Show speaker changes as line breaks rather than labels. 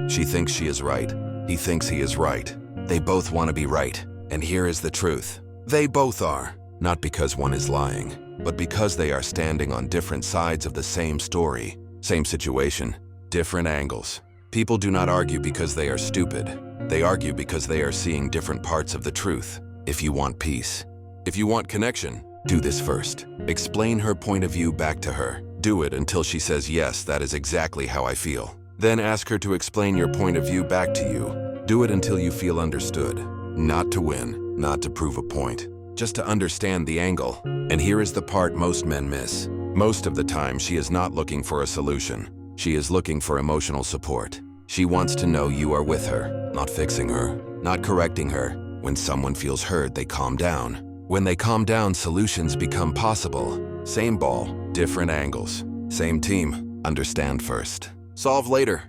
She thinks she is right. He thinks he is right. They both want to be right. And here is the truth. They both are. Not because one is lying, but because they are standing on different sides of the same story, same situation, different angles. People do not argue because they are stupid. They argue because they are seeing different parts of the truth. If you want peace, if you want connection, do this first. Explain her point of view back to her. Do it until she says, yes, that is exactly how I feel. Then ask her to explain your point of view back to you. Do it until you feel understood. Not to win, not to prove a point, just to understand the angle. And here is the part most men miss. Most of the time, she is not looking for a solution. She is looking for emotional support. She wants to know you are with her, not fixing her, not correcting her. When someone feels heard, they calm down. When they calm down, solutions become possible. Same ball, different angles. Same team. Understand first. Solve later.